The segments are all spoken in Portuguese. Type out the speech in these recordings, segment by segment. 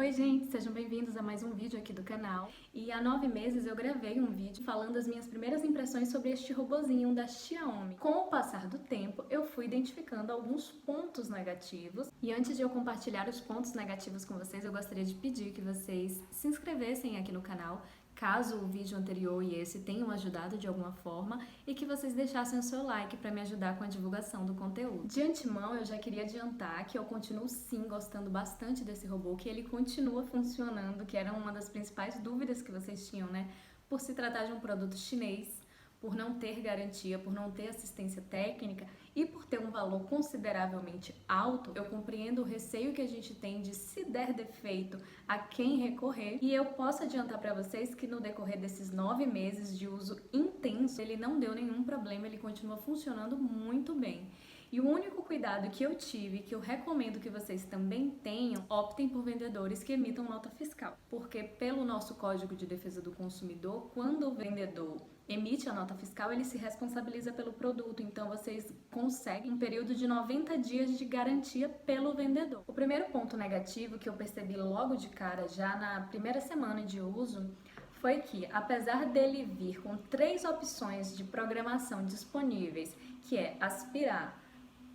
Oi gente, sejam bem-vindos a mais um vídeo aqui do canal. E há 9 meses eu gravei um vídeo falando as minhas primeiras impressões sobre este robozinho da Xiaomi. Com o passar do tempo, eu fui identificando alguns pontos negativos. E antes de eu compartilhar os pontos negativos com vocês, eu gostaria de pedir que vocês se inscrevessem aqui no canal, caso o vídeo anterior e esse tenham ajudado de alguma forma, e que vocês deixassem o seu like para me ajudar com a divulgação do conteúdo. De antemão, eu já queria adiantar que eu continuo sim gostando bastante desse robô, que ele continua funcionando, que era uma das principais dúvidas que vocês tinham, né? Por se tratar de um produto chinês, por não ter garantia, por não ter assistência técnica e por ter um valor consideravelmente alto, eu compreendo o receio que a gente tem de, se der defeito, a quem recorrer. E eu posso adiantar para vocês que no decorrer desses 9 meses de uso intenso, ele não deu nenhum problema, ele continua funcionando muito bem. E o único cuidado que eu tive, que eu recomendo que vocês também tenham, optem por vendedores que emitam nota fiscal. Porque pelo nosso Código de Defesa do Consumidor, quando o vendedor emite a nota fiscal, ele se responsabiliza pelo produto. Então vocês conseguem um período de 90 dias de garantia pelo vendedor. O primeiro ponto negativo que eu percebi logo de cara, já na primeira semana de uso, foi que, apesar dele vir com 3 opções de programação disponíveis, que é aspirar,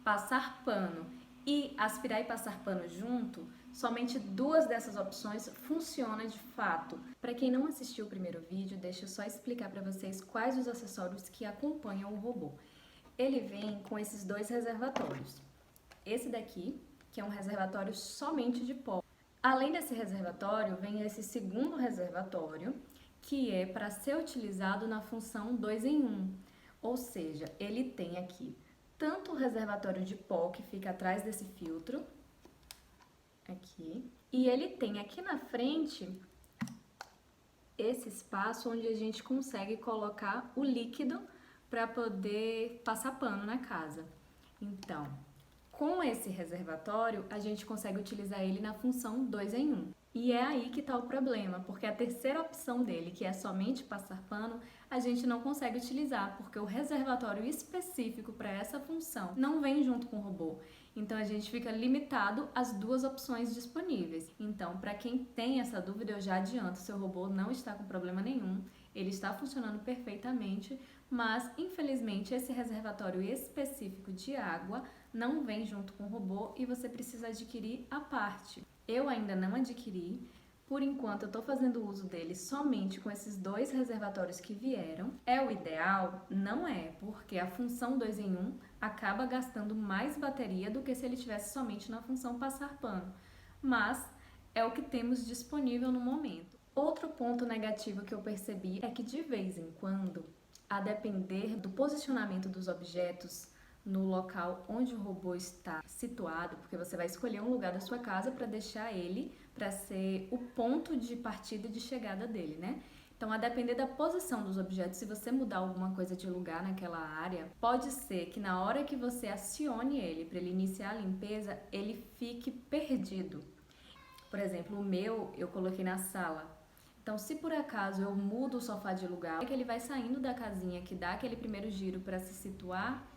passar pano e aspirar e passar pano junto, somente 2 dessas opções funcionam de fato. Para quem não assistiu o primeiro vídeo, deixa eu só explicar para vocês quais os acessórios que acompanham o robô. Ele vem com esses 2 reservatórios. Esse daqui, que é um reservatório somente de pó. Além desse reservatório, vem esse segundo reservatório, que é para ser utilizado na função 2 em 1. Ou seja, ele tem aqui tanto o reservatório de pó, que fica atrás desse filtro, aqui, e ele tem aqui na frente esse espaço onde a gente consegue colocar o líquido para poder passar pano na casa. Então, com esse reservatório, a gente consegue utilizar ele na função 2 em 1. E é aí que está o problema, porque a terceira opção dele, que é somente passar pano, a gente não consegue utilizar, porque o reservatório específico para essa função não vem junto com o robô. Então a gente fica limitado às 2 opções disponíveis. Então, para quem tem essa dúvida, eu já adianto, seu robô não está com problema nenhum, ele está funcionando perfeitamente, mas infelizmente esse reservatório específico de água não vem junto com o robô e você precisa adquirir à parte. Eu ainda não adquiri, por enquanto eu estou fazendo uso dele somente com esses 2 reservatórios que vieram. É o ideal? Não é, porque a função 2 em 1 acaba gastando mais bateria do que se ele tivesse somente na função passar pano, mas é o que temos disponível no momento. Outro ponto negativo que eu percebi é que de vez em quando, a depender do posicionamento dos objetos no local onde o robô está situado, porque você vai escolher um lugar da sua casa para deixar ele para ser o ponto de partida e de chegada dele, né? Então, a depender da posição dos objetos, se você mudar alguma coisa de lugar naquela área, pode ser que na hora que você acione ele para ele iniciar a limpeza, ele fique perdido. Por exemplo, o meu eu coloquei na sala. Então, se por acaso eu mudo o sofá de lugar, é que ele vai saindo da casinha que dá aquele primeiro giro para se situar,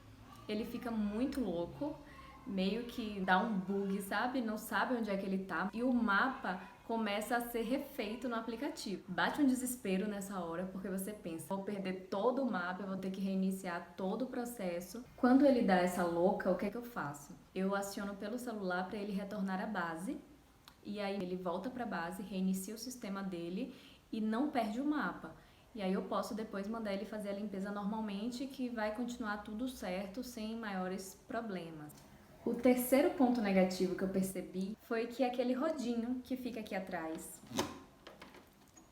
ele fica muito louco, meio que dá um bug, sabe? Não sabe onde é que ele tá. E o mapa começa a ser refeito no aplicativo. Bate um desespero nessa hora, porque você pensa, vou perder todo o mapa, eu vou ter que reiniciar todo o processo. Quando ele dá essa louca, o que é que eu faço? Eu aciono pelo celular para ele retornar à base, e aí ele volta para a base, reinicia o sistema dele e não perde o mapa. E aí eu posso depois mandar ele fazer a limpeza normalmente, que vai continuar tudo certo, sem maiores problemas. O terceiro ponto negativo que eu percebi foi que aquele rodinho que fica aqui atrás,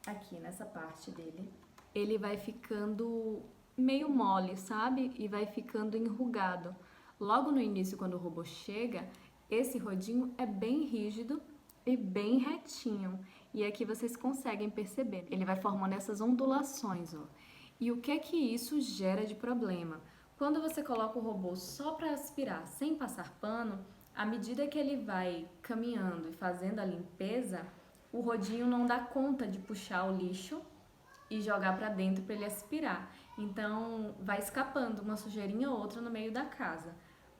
aqui nessa parte dele, ele vai ficando meio mole, sabe? E vai ficando enrugado. Logo no início, quando o robô chega, esse rodinho é bem rígido e bem retinho. E aqui vocês conseguem perceber, ele vai formando essas ondulações, ó. E o que é que isso gera de problema? Quando você coloca o robô só para aspirar, sem passar pano, à medida que ele vai caminhando e fazendo a limpeza, o rodinho não dá conta de puxar o lixo e jogar para dentro para ele aspirar. Então, vai escapando uma sujeirinha ou outra no meio da casa.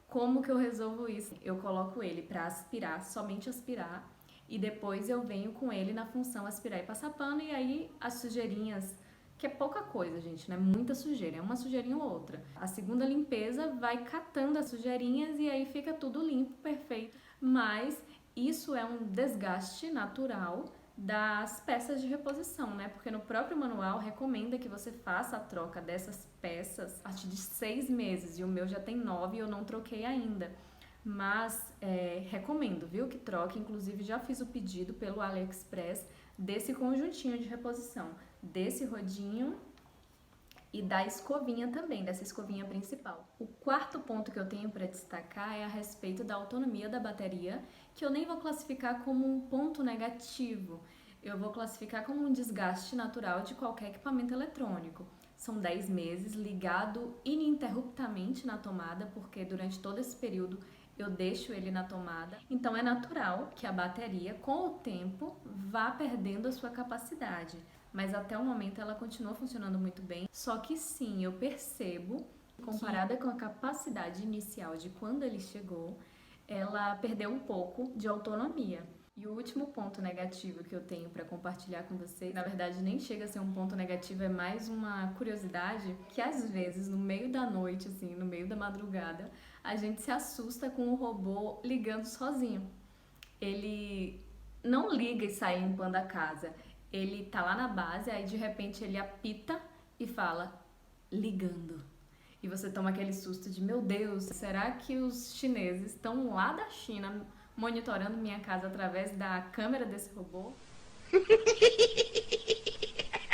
Como que eu resolvo isso? Eu coloco ele para aspirar, somente aspirar. e depois eu venho com ele na função aspirar e passar pano, e aí as sujeirinhas, que é pouca coisa, gente, não é muita sujeira, é uma sujeirinha ou outra. A segunda limpeza vai catando as sujeirinhas e aí fica tudo limpo, perfeito. Mas isso é um desgaste natural das peças de reposição, né? Porque no próprio manual recomenda que você faça a troca dessas peças a partir de 6 meses, e o meu já tem 9 e eu não troquei ainda. Mas recomendo, viu, que troque. Inclusive já fiz o pedido pelo AliExpress desse conjuntinho de reposição, desse rodinho e da escovinha também, dessa escovinha principal. O quarto ponto que eu tenho para destacar é a respeito da autonomia da bateria, que eu nem vou classificar como um ponto negativo, eu vou classificar como um desgaste natural de qualquer equipamento eletrônico. São 10 meses ligado ininterruptamente na tomada, porque durante todo esse período eu deixo ele na tomada. Então é natural que a bateria, com o tempo, vá perdendo a sua capacidade. Mas até o momento ela continua funcionando muito bem. Só que sim, eu percebo, comparada com a capacidade inicial de quando ele chegou, ela perdeu um pouco de autonomia. E o último ponto negativo que eu tenho para compartilhar com vocês, na verdade nem chega a ser um ponto negativo, é mais uma curiosidade, que às vezes no meio da noite, assim, no meio da madrugada, a gente se assusta com o robô ligando sozinho. Ele não liga e sai limpando a casa. Ele tá lá na base, aí de repente ele apita e fala, ligando. E você toma aquele susto de, meu Deus, será que os chineses estão lá da China monitorando minha casa através da câmera desse robô?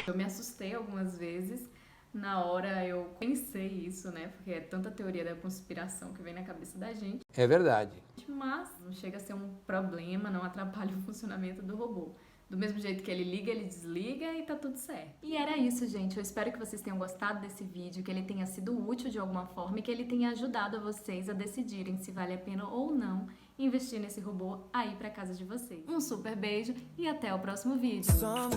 Eu me assustei algumas vezes. Na hora eu pensei isso, né? Porque é tanta teoria da conspiração que vem na cabeça da gente. É verdade. Mas não chega a ser um problema, não atrapalha o funcionamento do robô. Do mesmo jeito que ele liga, ele desliga e tá tudo certo. E era isso, gente. Eu espero que vocês tenham gostado desse vídeo, que ele tenha sido útil de alguma forma e que ele tenha ajudado a vocês a decidirem se vale a pena ou não investir nesse robô aí pra casa de vocês. Um super beijo e até o próximo vídeo. Song